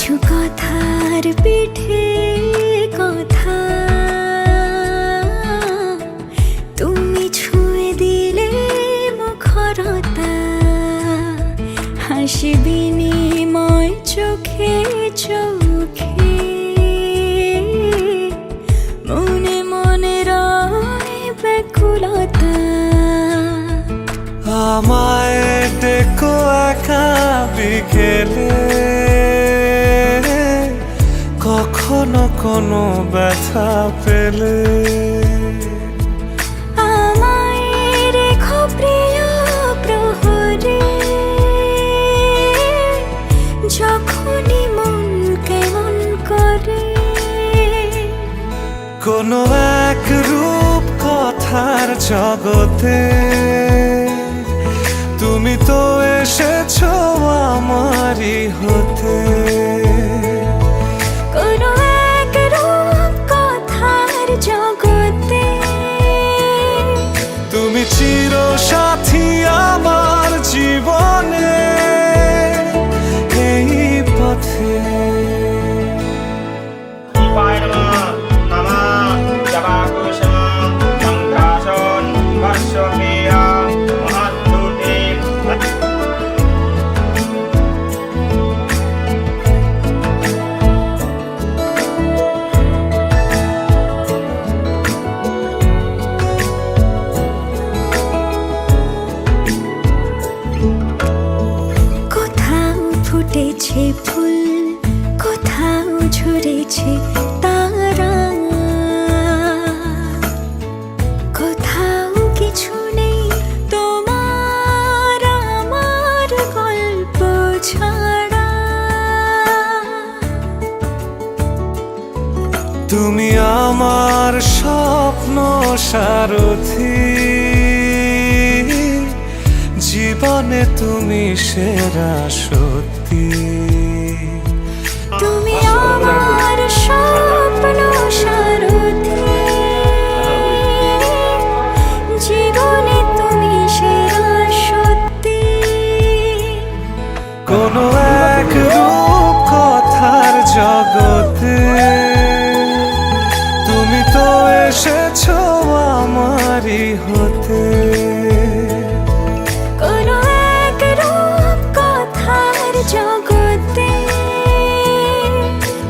কিছু কথার পিঠে কথা তুমি ছুঁয়ে দিলে মুখরতা, হাসি বিনিময় চোখে চোখে, মনে মনে রয় ব্যাকুলতা। আমায় ডেকো একা বিকেলে, কখনো কোনো ব্যথা পেলে। আমায় রেখো প্রিয় প্রহরে, যখনই মন কেমন করে। কোনো এক রূপ কথার জগতে তুমি তো এসেছো আমারই হতে। কোনো এক রূপ কথার জগতে তুমি চির সাথী আমার জীবনে, এই পথে। ফুটেছে ফুল, কোথাও ঝরেছে তারা, কোথাও কিছু নেই তোমার আমার গল্প ছাড়া। তুমি আমার স্বপ্ন সারথি, জীবনে তুমি সেরা সত্যি। তুমি আমার স্বপ্ন সারথি, জীবনে তুমি সেরা সত্যি। কোনো এক রূপ কথার জগতে তুমি তো এসেছো আমারই হতে। কোনো এক রূপ কথার জগতে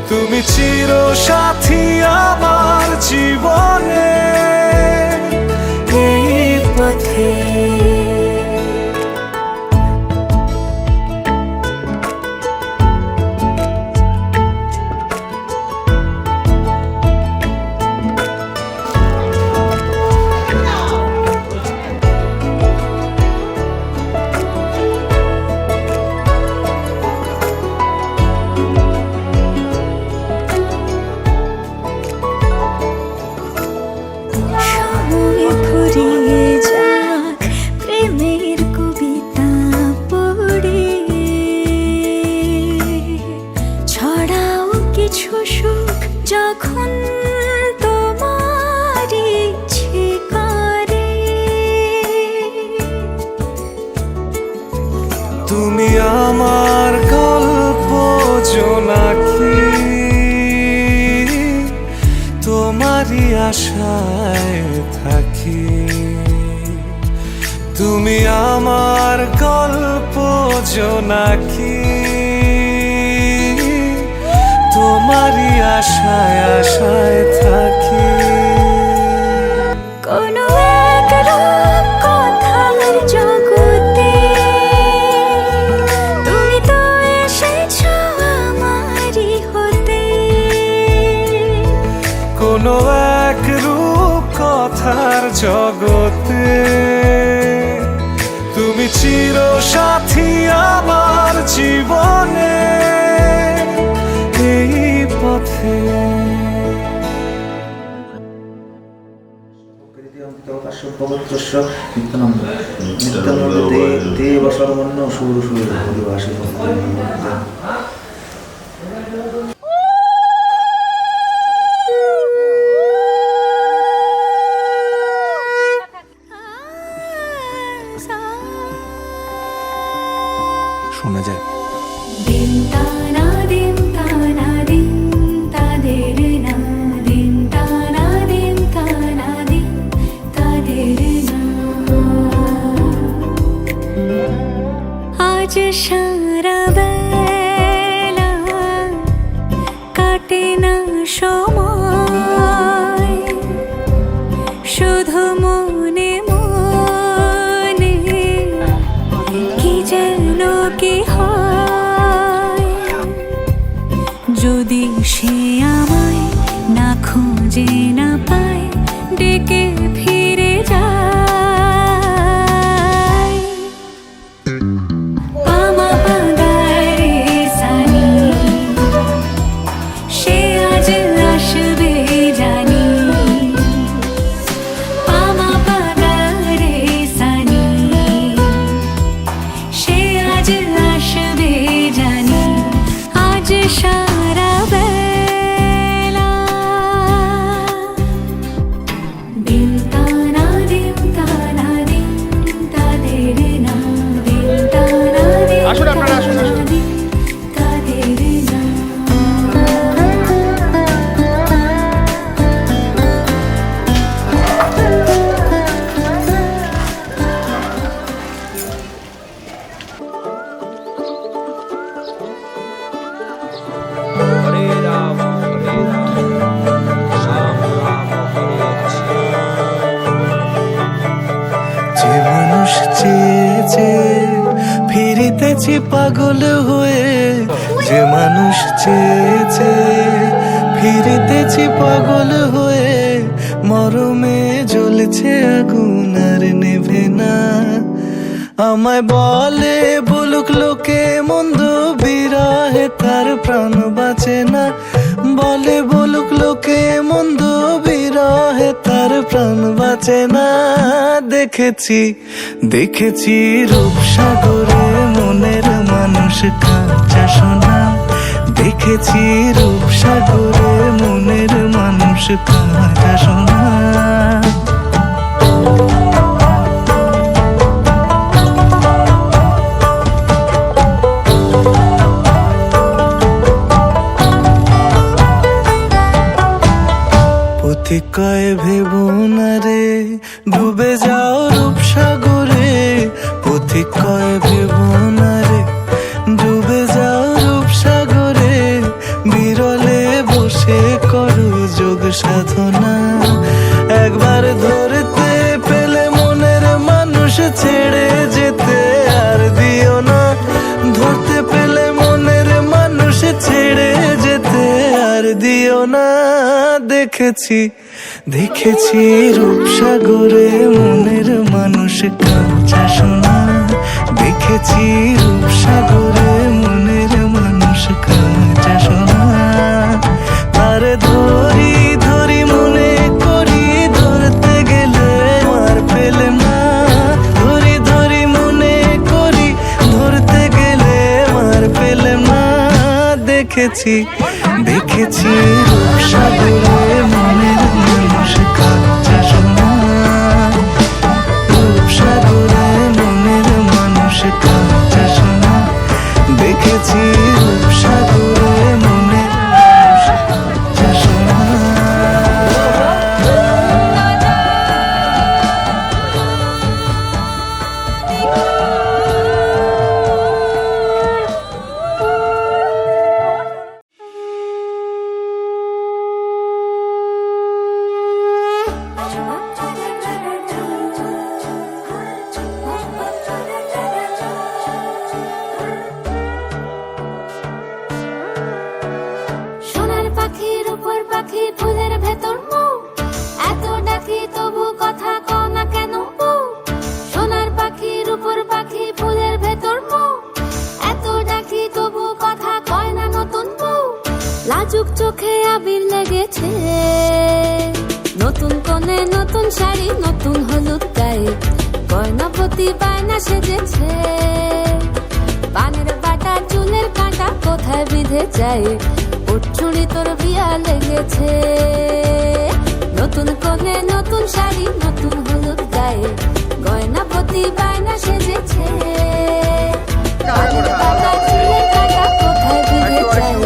তুমি চির সাথী আমার জীবনে, এই পথে। যখন তোমার ইচ্ছে করে, তুমি আমার গল্প জোনাকি, তোমারই আশায় থাকি। তুমি আমার গল্প জোনাকি, তোমারই আশায় আশায় থাকি। কোনো এক রূপ কথার জগতে তুমি তো এসেছো আমারই হতে। কোনো এক রূপ কথার জগতে তুমি চির সাথী আমার জীবনে, এই পথে। পবিত্রস্য নিত্যানন্দ নিত্যানন্দ দেব সর্বন্ন সুর সুর হরিবাসী। শোনা যায়। দিন টানা দিন টানা তানা দিন তাদের না দিন তানা দিন তানা দিন তাদের না আজ সারা বেলা কাটে না সময় শুধু মনে মনে কি যেন কি হয় যদি সে আমায় না খুঁজে না পায় ডেকে ফিরে যায় পামা পাগারে সানি সে আজ আসবে জানি পামা পাগারে সানি সে আজ আসবে জানি আজ সারা বেলা দিন তানা দিন তানা দিন তাদের না দিন তানা দিন আসুন আপনারা, আসুন, আসুন। তানা দিন তাদের না হরে রাম রাম রাম হরে যে মানুষ চেয়েছে ফিরিতেছি পাগল হয়ে যে মানুষ চেয়েছে ফিরিতেছি পাগল হয়ে মরমে জ্বলছে আগুন আর নেভে না আমায় বলে বলুক লোকে মন্দ বিরহে তার প্রাণ বাঁচে না বলে বলুক লোকে মন্দ বিরহে তার প্রাণ বাঁচে না দেখেছি দেখেছি রূপসাগরে মনের মানুষ কাঁচা সোনা দেখেছি রূপসাগরে মনের মানুষ কাঁচা সোনা পথিক কয় ভেবো না রে ডুবে যাও রূপসাগরে পথিক কয় ভেবো না রে ডুবে যাও রূপসাগরে বিরলে বসে করো যোগ সাধনা একবার ধরতে পেলে মনের মানুষ ছেড়ে যেতে আর দিও না ধরতে পেলে মনের মানুষ ছেড়ে যেতে আর দিও না দেখেছি দেখেছি রূপসাগরে মনের মানুষ কাঁচা সোনা দেখেছি রূপসাগরে মনের মানুষ কাঁচা সোনা তার ধরি ধরি মনে করি ধরতে গেলে মার পেলে না ধরি ধরি মনে করি ধরতে গেলে মার পেলে না দেখেছি দেখেছি রূপসাগরে মনের মানুষ কাঁচা সোনা রূপসাগরে মনের মানুষ কাঁচা সোনা দেখেছি রূপসাগরে মনের মানুষ কাঁচা সোনা সোনার পাখির উপর পাখি ফুলের ভেতর মুখ এত ডাকি তবু কথা কও না কেন বউ সোনার পাখির উপর পাখি ফুলের ভেতর মুখ এত ডাকি তবু কথা কয় না নতুন বউ লাজুক চোখে আবির লেগেছে নতুন কোণে নতুন শাড়ি নতুন হলুদ গায়ে গয়না প্রতি বায়না সেজেছে পানের বাটা চুলের কাঁটা কোথায় বিঁধে যায় উঠছুড়ি তোর বিয়া লেগেছে নতুন কোণে নতুন শাড়ি নতুন হলুদ গায়ে গয়না প্রতি বায়না সেজেছে পানের বাটা চুলের কাঁটা কোথায় বিঁধে যায়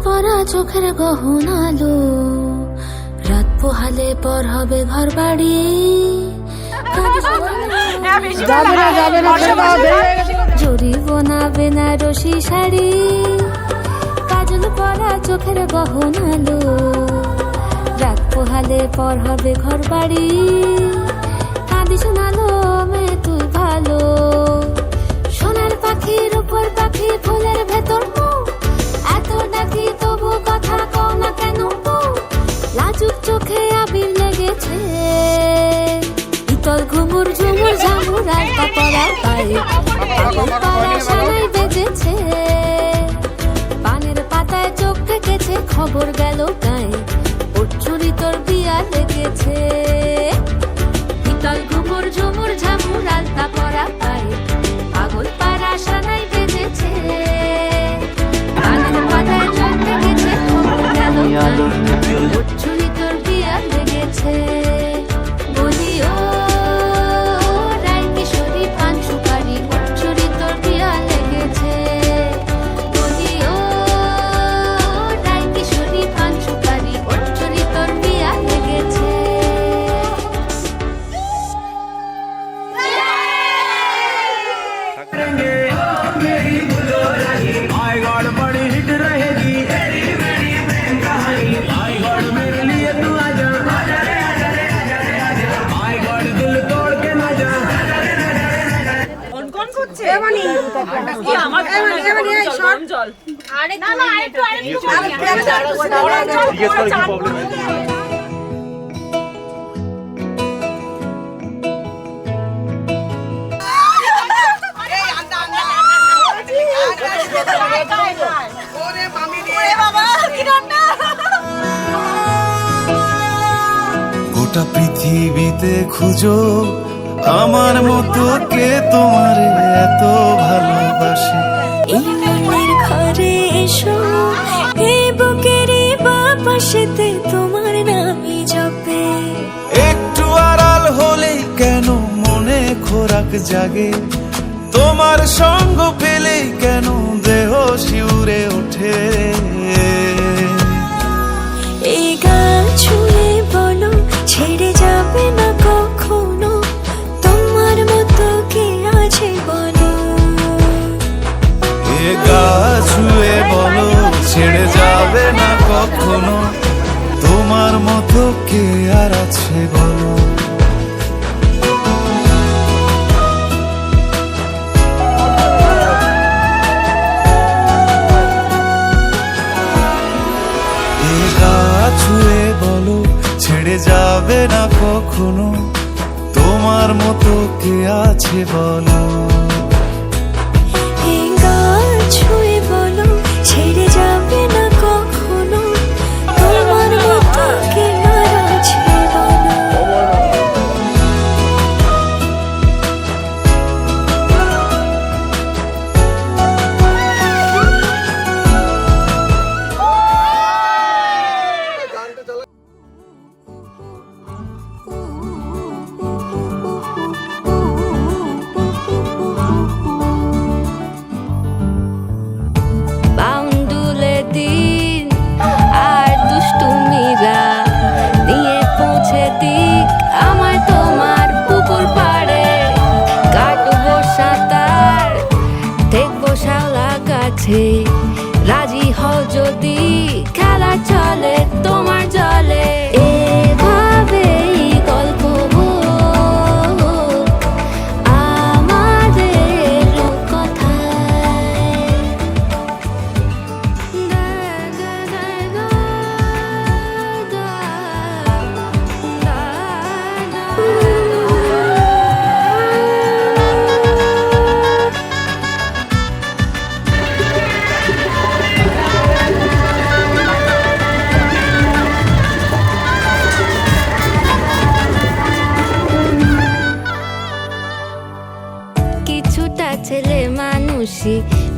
পরা চোখের গহনালো, রাত পোহালে পর হবে ঘর বাড়ি। জড়িব না বেনারসি শাড়ি, কাজল পরা চোখের গহনালো, রাত পোহালে পর হবে ঘর বাড়ি। কাঁদি শোনালো মে তুই ভালো, সোনার পাখির উপর পাখি ফুলের ভেতর মুখ, এত ডাকি তবু কথা কও না কেন বউ? লাজুক চোখে আবির লেগেছে, শীতল ঘুমুর ঝুমুর ঝামুর আলতা পরা পায়ে, পাগল পাড়া সানাই বেজেছে। পানের পাতায় চোখ রেখেছে, খবর গেল গায়ে, ওর চুরি তোর বিয়া লেগেছে। শীতল ঘুমুর ঝুমুর ঝামুর আলতা পরা পায়ে, পাগল পাড়া সানাই বেজেছে। পানের পাতায় চোখ রেখেছে, খবর গেল গায়ে, ওর চুরি তোর বিয়া লেগেছে। বলি ও রায় কিশোরী পান সুপারি, ওর চুরি তোর বিয়া লেগেছে। বলি ও রায় কিশোরী পান সুপারি, ওর চুরি তোর বিয়া লেগেছে। গোটা পৃথিবীতে খুঁজো আমার মতো কে তোমার এত ভালোবাসে। এই মনের ঘরে এসো, এই বুকের বাপাশেতে তোমার নামই জপে। একটু আড়াল হলেই কেন মনে খোরাক জাগে, তোমার সঙ্গ পেলেই কেন দেহ শিউরে ওঠে। এই গান ছুঁয়ে বলো ছেড়ে যাবে না কখনো, তোমার মতো কে আছে বলো। এ গা ছুঁয়ে বলো ছেড়ে যাবে না কখনো, তোমার মতো কে আর আছে বলো। এ গা ছুঁয়ে বলো ছেড়ে যাবে না কখনো, তোমার মতো কে আছে বলো। এই গান ছুঁয়ে বলো ছেড়ে যাবে না কখনো, তোমার মতো কে আর আছে বলো। বাউন্ডুলে দিন আর দুষ্টুমিরা নিয়ে পৌঁছে দিক আমায় তোমার পুকুর পাড়ে। কাটবো সাঁতার, দেখবো শাওলা গাছে, রাজি হও যদি খেলা চলে তোমার জলে। এভাবেই গল্প হোক আমাদের কথায়। কিছুটা ছেলে মানুষই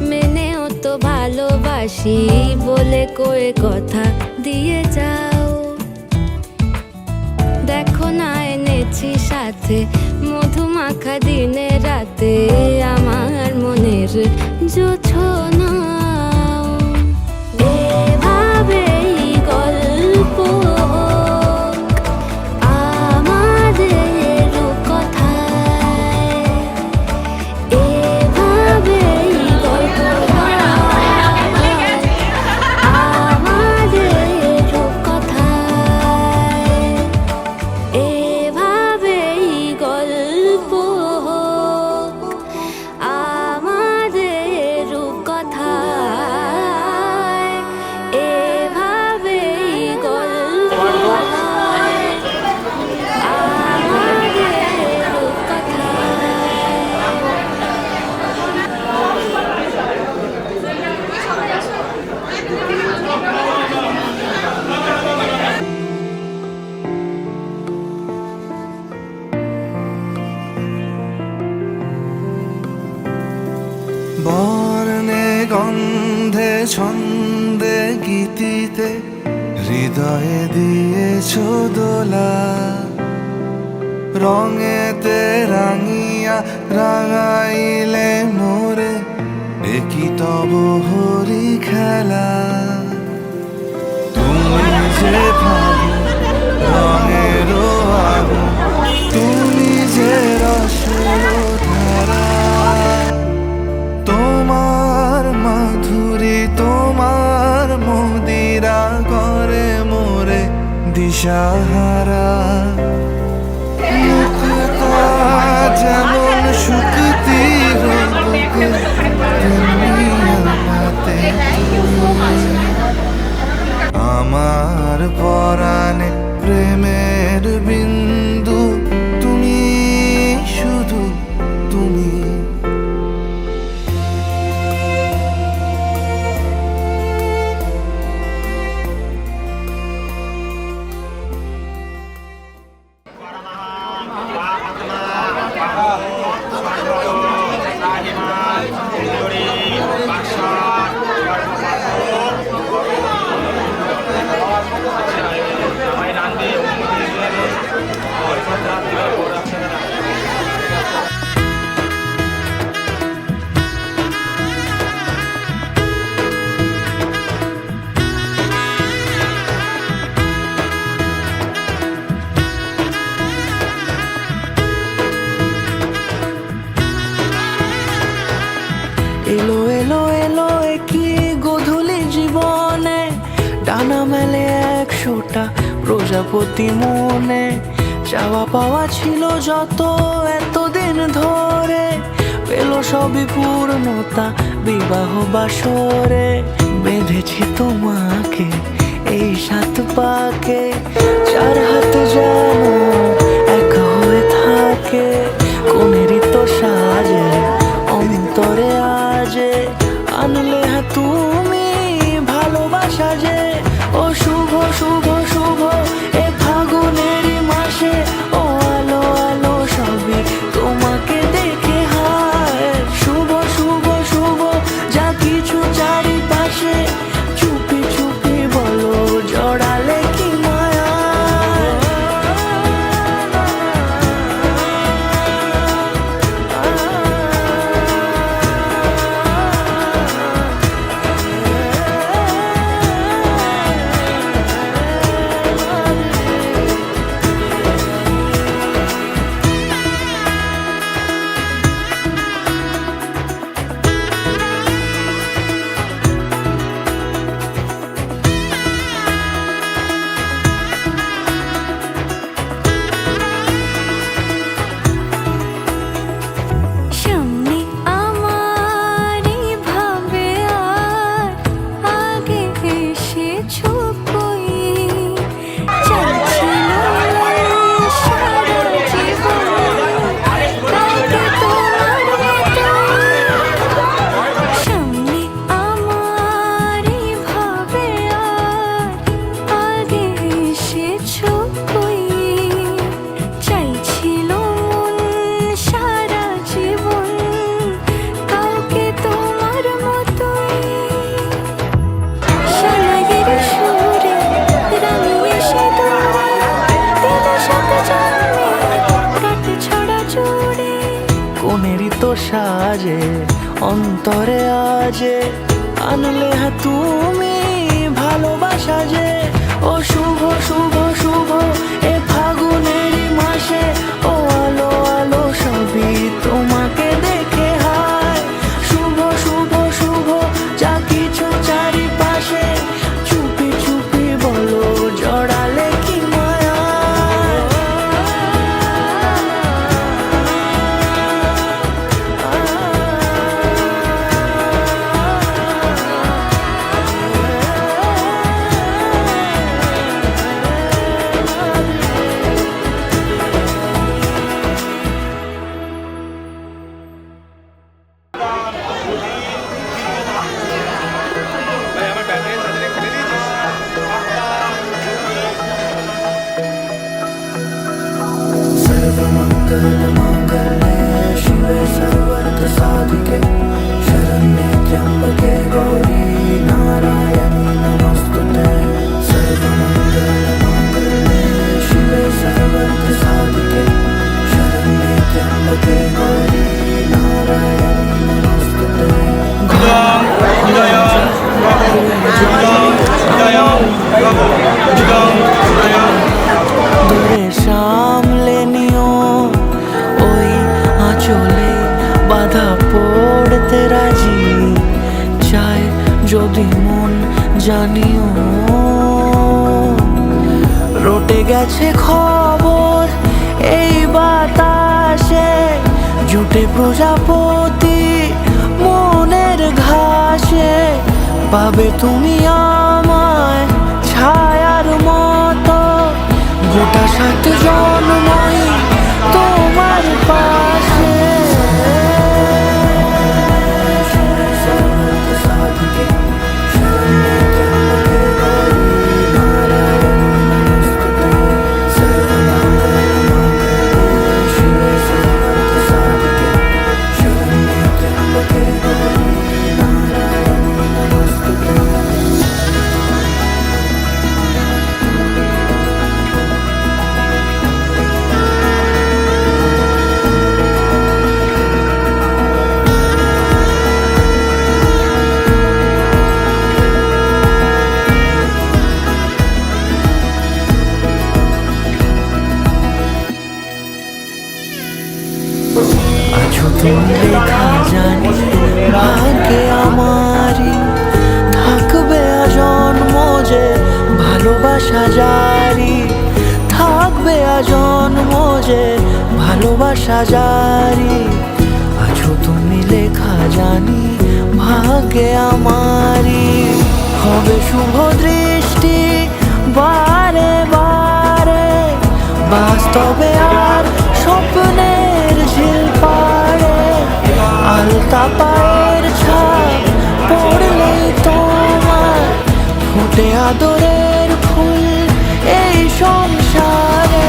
মেনেও তো ভালোবাসি, বলে কয়ে কথা দিয়ে যাও। দেখো না এনেছি সাথে মধুমাখা দিনে রাতে, আমার মনের জোছনা। বর্ণে গন্ধে ছন্দে গীতিতে হৃদয়ে দিয়েছ দোলা, রঙেতে রাঙিয়া রাঙাইলে মোরে একই তব হরি খেলা। তুমি যে ফাগুন রঙের আগুন, তুমি যে রসের ধারা, তোমার মাধুরী তোমার মদিরা করে মোরে দিশাহারা। মুক্তা যেমন শুকতির বুকে, তেমনি আমাতে তুমি। আমার পরাণে প্রেমের বিন্দু তুমি, শুধু তুমি। এলো এলো এলো কি গোধূলি জীবনে, ডানা মেলে 100টা প্রজাপতি মনে। চাওয়া পাওয়া ছিল যত এতদিন ধরে, পেল সবই পূর্ণতা বিবাহ বাসরে। বেঁধেছি তোমাকে এই 7 পাকে, 4 হাত যেন এক হয়ে থাকে। কোনেরই তো সাজে অন্তরে আজে, আনলে হ্যাঁ তুমি ভালোবাসা যে। ও শুভ শুভ শুভ এ ফাগুনেরই মাসে, ও আলো আলো সবই তোমাকে দেখে হায়। শুভ শুভ শুভ যা কিছু চারিপাশে, চুপি চুপি বলো জড়ালে কি মায়া। সামনে আমার ভাবে আর আগে এসেছো কই, চাইছিল সারা জীবন কাউকে তোমার মতো। সামনে আমার ভাবে আর আগে এসেছো কই, চাইছিল সারা জীবন কাউকে তোমার মতোই। সোনাগের সুরে রাঙিয়ে সে দোলে, দিল সাথে জন্মে কাটে ছড়া জুড়ে। কোনেরই তো সাজে অন্তরে আজে, আনলে হ্যাঁ তুমি ভালোবাসা যে। ও শুভ শুভ শুভ এ ফাগুনেরই মাসে, ও আলো আলো সবই তোমাকে দেখে হায়। শুভ শুভ শুভ যা কিছু চারিপাশে, চুপি চুপি বলো জড়ালে কি মায়া। सर्वमंगल मांगल्ये शिवे सर्वार्थ साधिके, शरण्ये জানিও রটে গেছে খবর এই বাতাসে, জুটে প্রজাপতি মনের ঘাসে। পাবে তুমি আমায় ছায়ার মতো, গোটা 7 জন্মই তোমার পাশে। আছো তুমি লেখা জানি ভাগ্যে আমারই, থাকবে আজন্ম যে ভালোবাসা জারি, থাকবে আজন্ম যে ভালোবাসা জারি। আছো তুমি লেখা জানি ভাগ্যে আমারই, হবে শুভ দৃষ্টি বারে বারে, বাস্তবে আর স্বপ্নের ঝিল পাড়ে। আলতা পায়ের ছাপ পড়লেই তোমার ফুটে আদরের ফুল এই সংসারে।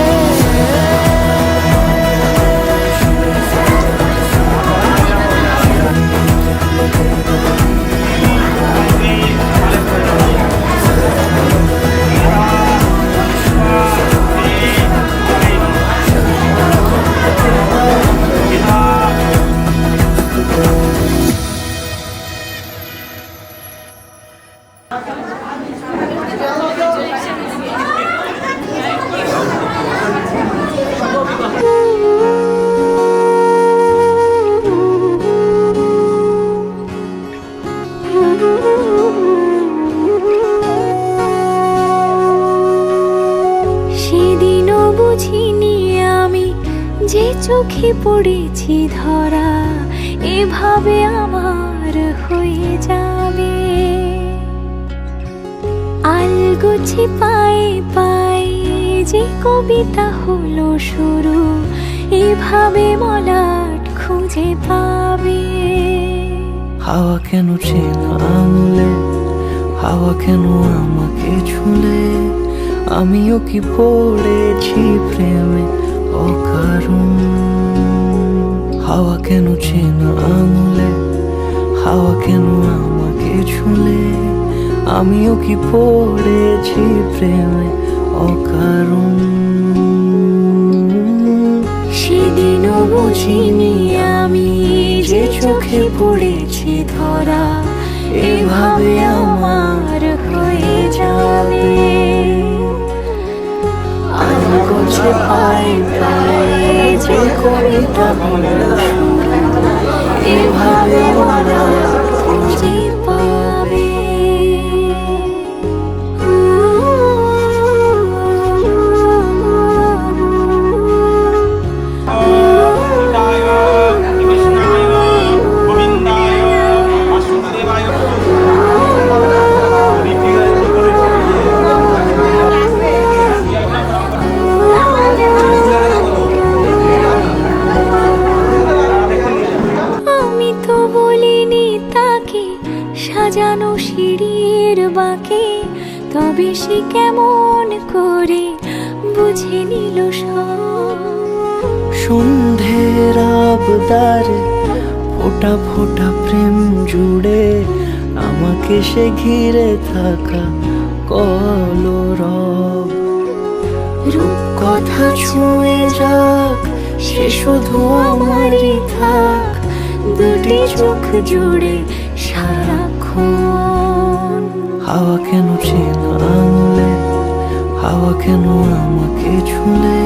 সেদিনও বুঝিনি আমি যে চোখে পড়েছি ধরা, এভাবে আমার হয়ে যাবে। আলগোছে পায়ে পায়ে যে কবিতা হলো শুরু, এভাবে মলাট খুঁজে পাবে। হাওয়া কেন চেনা আঙুলে, হাওয়া কেন আমাকে ছুলে, আমিও কি পড়েছি প্রেমে অকারণ। হাওয়া কেন চেনা আঙুলে, হাওয়া কেন আমাকে ছুলে, আমিও কি পড়েছি প্রেমে অকারণ। সেদিনও বুঝিনি আমি যে চোখে পড়েছি ধরা, এভাবে আমার হয়ে যাবে। আলগোছে পায়ে পায়ে যে কবিতা হলো শুরু, এভাবে মলাট খুঁজে পাবে। সাজানো সিঁড়ির বাঁকে, তবে সে কেমন করে বুঝে নিল সব। সন্ধ্যের আবদারে ফোটা ফোটা প্রেম জুড়ে, আমাকে সে ঘিরে থাকা কলরব। রূপকথা ছুঁয়ে যাক, সে শুধু আমারই থাক, দুটি চোখ জুড়ে সারাক্ষণ। হাওয়া কেন চেনা আঙুলে, হাওয়া কেন আমাকে ছুলে,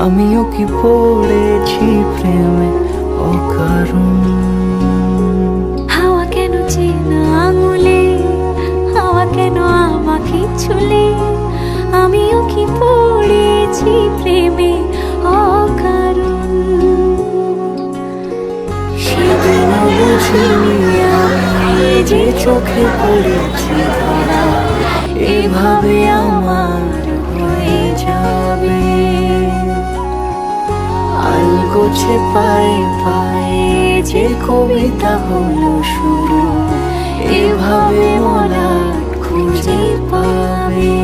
আমিও কি পড়েছি প্রেমে অকারণ। হাওয়া কেন চেনা আঙুলে, হাওয়া কেন আমাকে ছুলে আমিও কি পড়েছি প্রেমে অকারণ সেদিন বুঝিনি আমি যে চোখে পড়েছি ধরা এভাবে আমার হয়ে যাবে আলগোছে পায়ে পায়ে যে কবিতা হলো শুরু এভাবে মলাট খুঁজে পাবে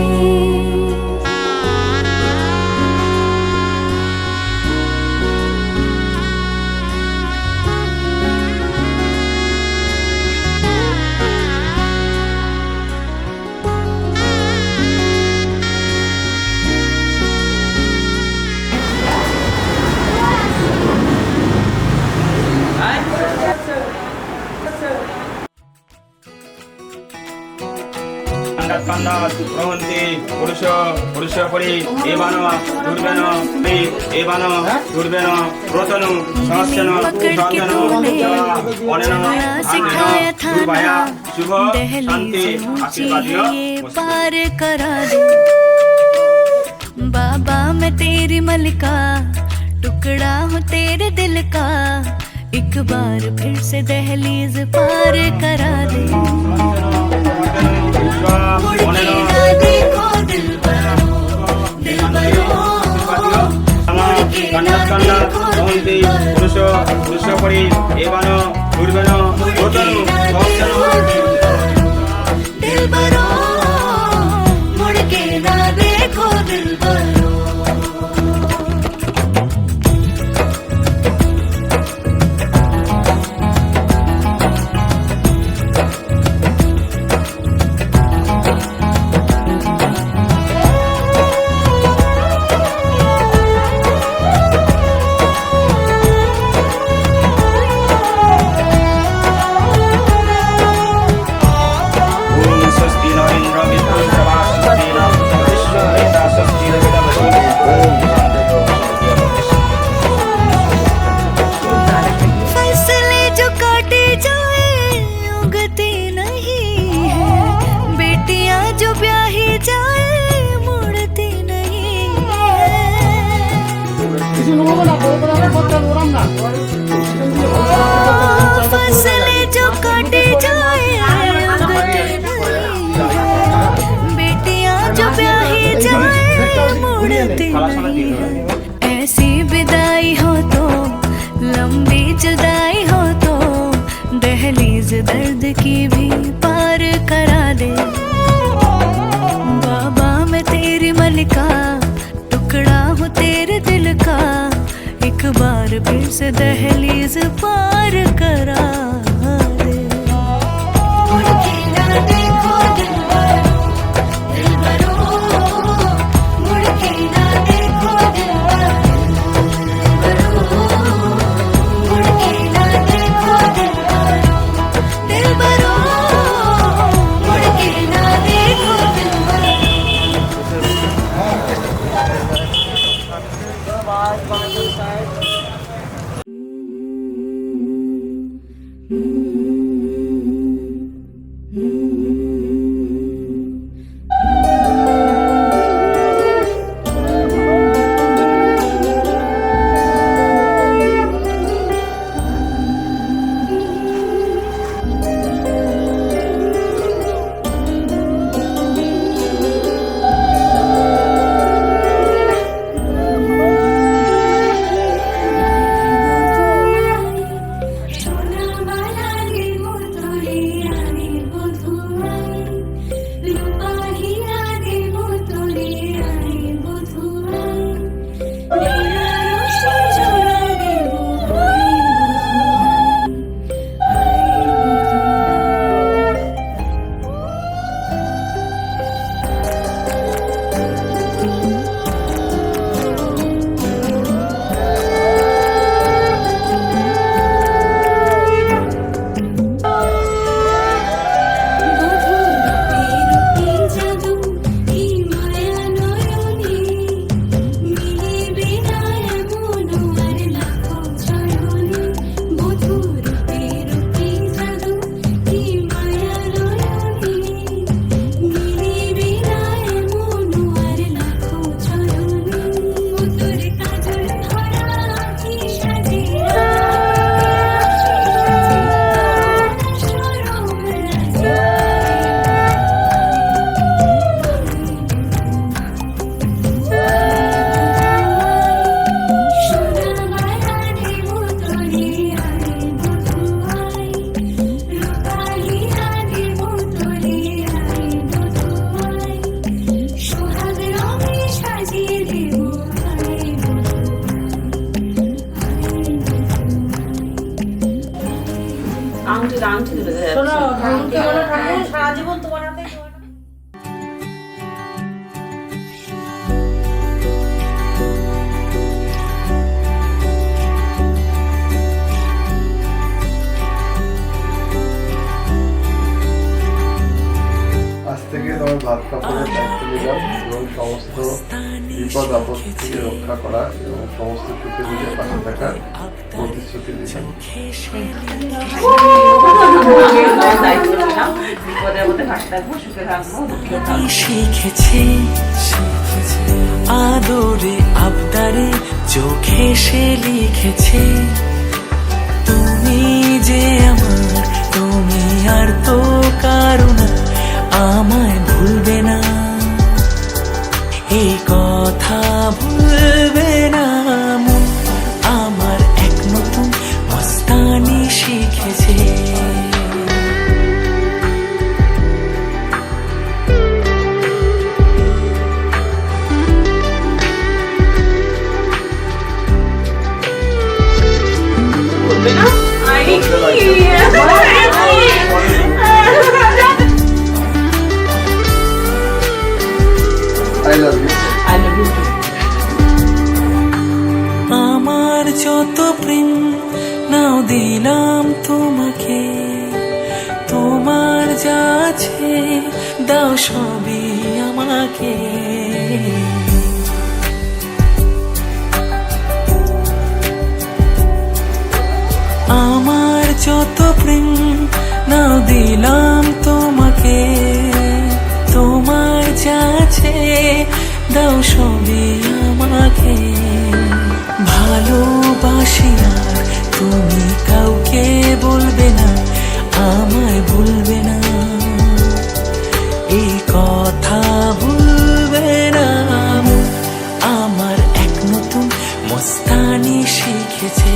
প্রহন্তি পুরুষ পুরুষ পরি এবান দুর্বেন এবান দুর্বেন ব্রতনু সহস্যন সহজন অনেন দুর্বায়া শুভ শান্তি আশীর্বাদীয় पार करा दे बाबा मैं तेरी मलिका टुकड़ा हूँ तेरे दिल का एक बार फिर से दहलीज पार करा दे देखो दिल बरो दिल बरो পুরুষ পুরুষ পরি এবান দুর্বেন ব্রতনু সহস্যন दिल बरो मुड़ के ना देखो दिल बरो फसलें जो काटे जाए उगती नहीं है बेटियां जो ब्याही जाए मुड़ती नहीं है फसलें जो काटे जाए उगती नहीं है बेटियां जो ब्याही जाए मुड़ती नहीं है ऐसी विदाई हो तो लंबी जुदाई हो तो दहलीज दर्द की भी पार करा दे बाबा मैं तेरी मलिका टुकड़ा हूँ तेरे दिल का एक बार फिर से दहलीज पार करा दे मुड़ के ना देखो दिल बरो मुड़ के ना देखो दिल बरो मुड़ के ना देखो दिल बरो मुड़ के ना देखो दिल बरो সবাইকে রক্ষা করা এবং সমস্ত সুখে দুঃখে পাশে থাকার প্রতিশ্রুতি দিলাম। শিখেছে আদরে আবদারে চোখে সে লিখেছে তুমি যে আমার, তুমি আর তো কারণ আমায় ভুলবে না, এই কথা ভুলবে না মন আমার এক নতুন মস্তানি শিখেছে। I love you. আমার যত প্রেম নাও দিলাম তোমাকে, তোমার যা আছে দাও সবই আমাকে। আমার যত প্রেম নাও দিলাম তোমাকে, তোমার যা আছে দাও সবই আমাকে। ভালোবাসি আর তুমি কাউকে বলবে না, আমায় ভুলবে না, এই কথা ভুলবে না আমার এক নতুন মস্তানি শিখেছে।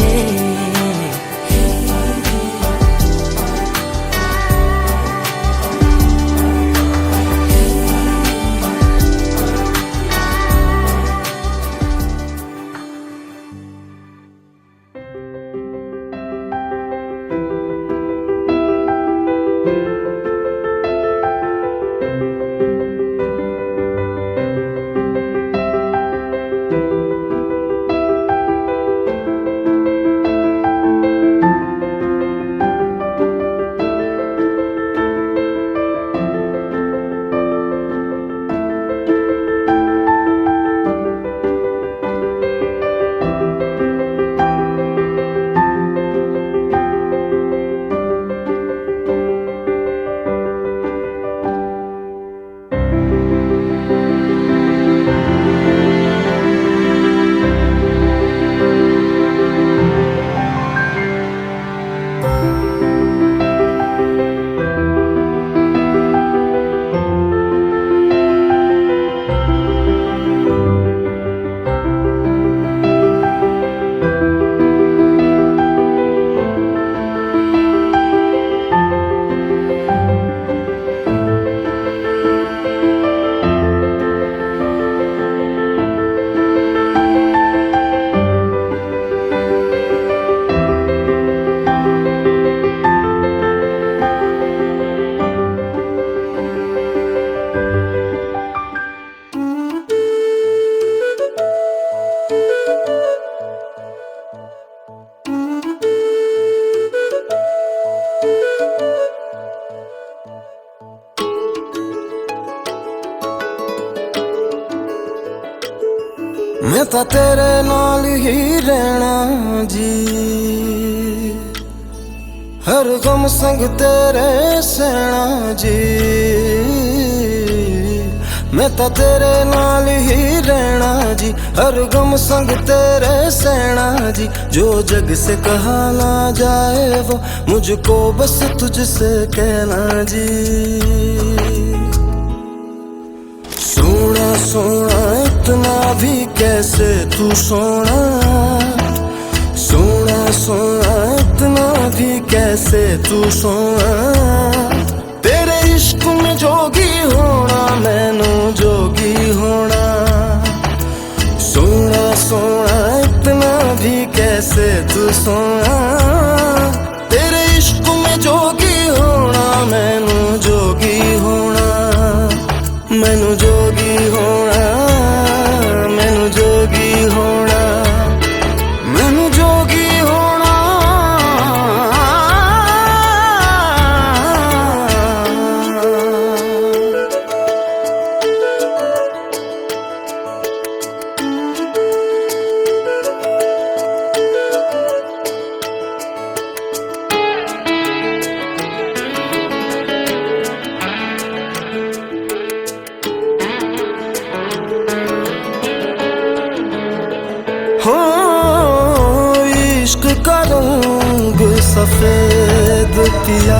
मैं तो तेरे नाल ही रहना जी, हर गम संग तेरे सहना जी। मैं तो तेरे नाल ही रहना जी, हर गम संग तेरे सहना जी। जो जग से कहा ना जाए वो मुझको बस तुझसे कहना जी। सोना सोना इतना भी कैसे तू सोना, सोना सोना इतना भी कैसे तू सोना। तेरे इश्क में जोगी होना मैनू जोगी होना। सोना सोना इतना भी कैसे तू सोना। तेरे इश्क में जोगी होना मैनू जोगी होना। मैनू जोगी होना, मैनू जोगी होना, मैनू जोगी होना। हो इश्क का रंग सफेद पिया,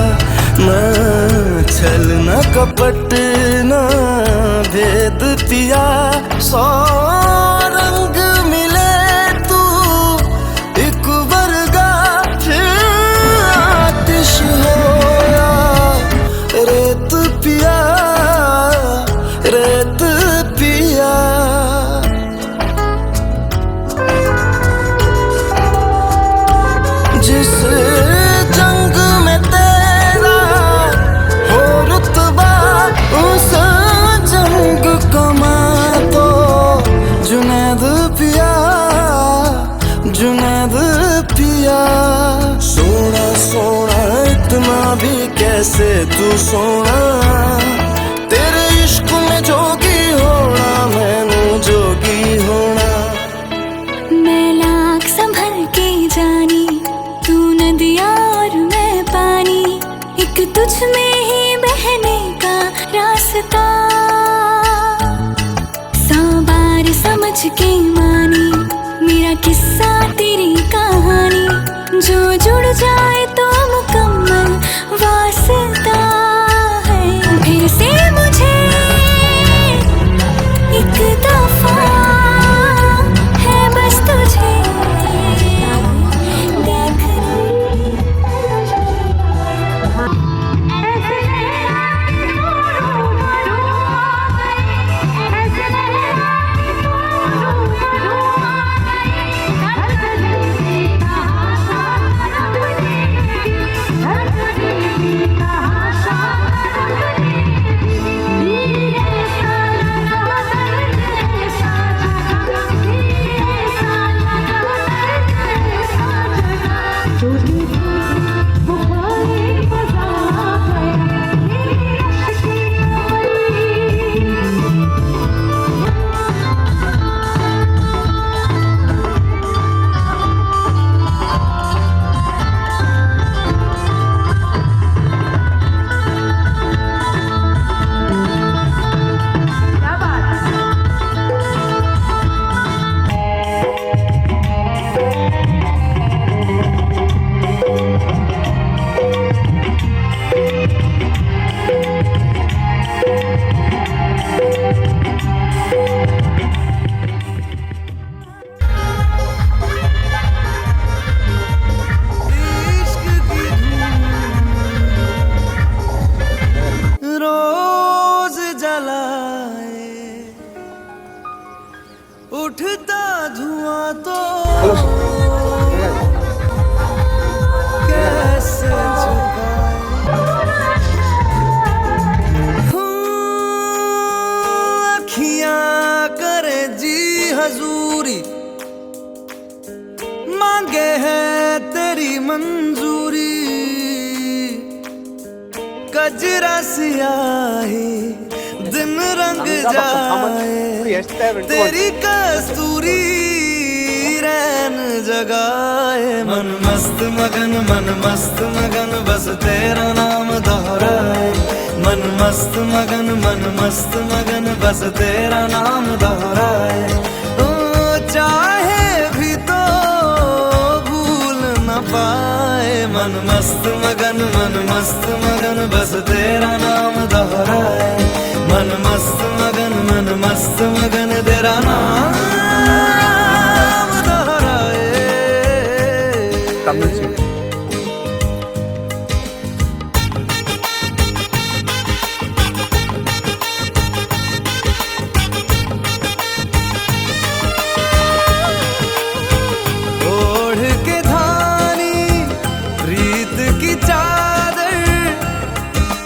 न छल न कपट न भेद पिया। 100 रंग मिले तू एक वर्गा, फिर आतिश होया रेत पिया, रेत पिया। जिस जंग में तेरा हो रुतबा, उस जंग कमा तो जुनैद पिया, जुनैद पिया। सोना सोना इतना भी कैसे तू सोना, तेरे इश्क में जोगी होना, मैनू जोगी होना। मैं लाख संभल के जानी, तू नदिया और मैं पानी, एक तुझ में ही बहने का रास्ता। 100 बार समझ के मानी मेरा किस्सा तेरी कहानी, जो जुड़ जाए तो मुकम्मल वास्ता है। फिर से मुझे एक दफा है बस तुझे उठता धुआं तो कैसे अखियां करे जी हजूरी, मांगे है तेरी मंजूरी। कजरा सियाही दिन रंग जाए, तेरी कस्तूरी रैन जगाए। मन मस्त मगन बस तेरा नाम दोहराए। मन मस्त मगन बस तेरा नाम दोहराए। ओ चाहे भी तो भूल न पाए। मन मस्त मगन बस तेरा नाम दोहराए। मन मस्त मगन तेरा नाम दोहराए। ओढ़ के धानी प्रीत की चादर,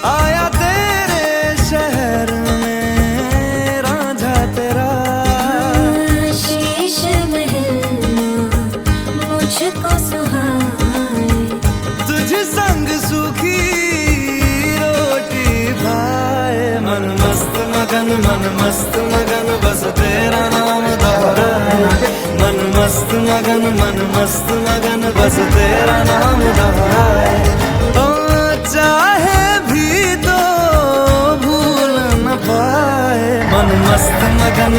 आया तेरे शहर में रांझा तेरा। शीश महल मुझको सुहाए, तुझ संग सूखी रोटी खाए। मन मस्त मगन बस तेरा नाम दोहराए। मन मस्त मगन बस तेरा नाम दोहराए। ओ चाहे भी तो भूल न पाए। मन मस्त मगन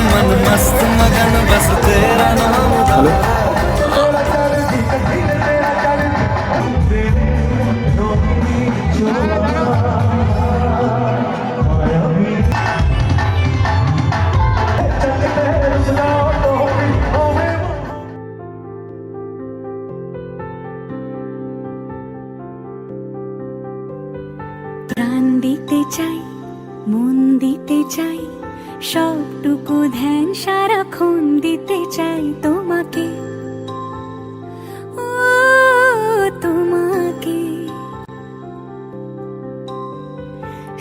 बस तेरा नाम दोहराए। চাই, মন দিতে চাই, সবটুকু ধ্যান সারাক্ষণ দিতে চাই তোমাকে, ও তোমাকে।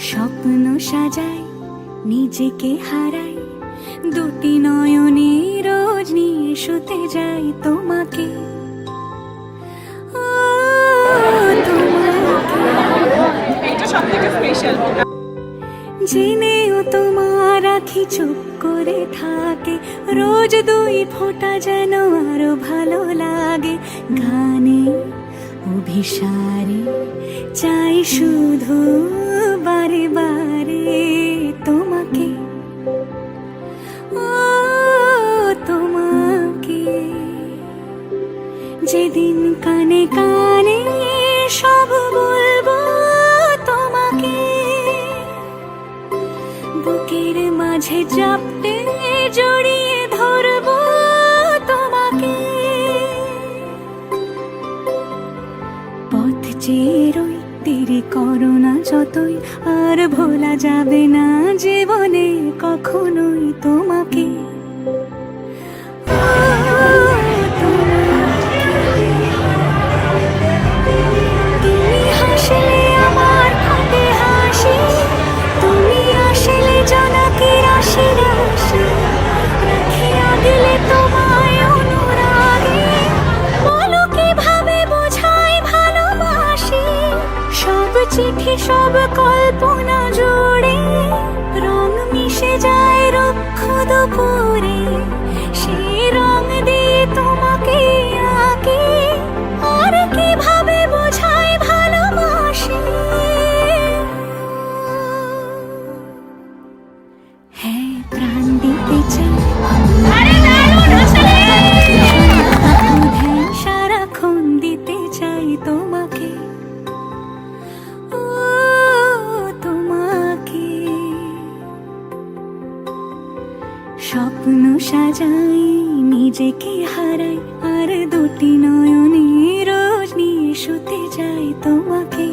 স্বপ্ন সাজাই, নিজেকে হারাই, দুটি নয়নে রোজ নিয়ে শুতে যাই তোমাকে, ও তোমাকে। জেনেও তোমার আখি চুপ করে থাকে, রোজ দুই ফোঁটা যেন আরো ভালো লাগে। গানে অভিসারে চাই শুধু বারে বারে তোমাকে, ও তোমাকে। যেদিন কানে কানে সব বলবো তোমাকে, বুকের মাঝে চাপতে জড়িয়ে ধরবো তোমাকে। পথ চেয়ে রই, দেরি করো না যতই, আর ভোলা যাবে না জীবনে কখনোই তোমাকে, ও তুমি হাসলে আমার ফোটে হাসি, তুমি আসলে জনকে রাশি রাশি, রাখিয়া দিলে তোমায় অনুরাগে। বলো কিভাবে বোঝাই ভালোবাসি, সব চিঠি সব কল্পনা জুড়ে রং মিশে যায় রুক্ষ দুপুরে, সেই রং দিয়ে তোমাকে আঁকি, আর কিভাবে বোঝাই ভালোবাসি। হ্যাঁ, প্রাণ দিতে চাই, ধ্যান সারাক্ষণ দিতে চাই তোমাকে, ও তোমাকে। স্বপ্ন সাজাই, নিজেকে হারাই, আর দুটি নয়নে রোজ নিয়ে শুতে যাই তোমাকে।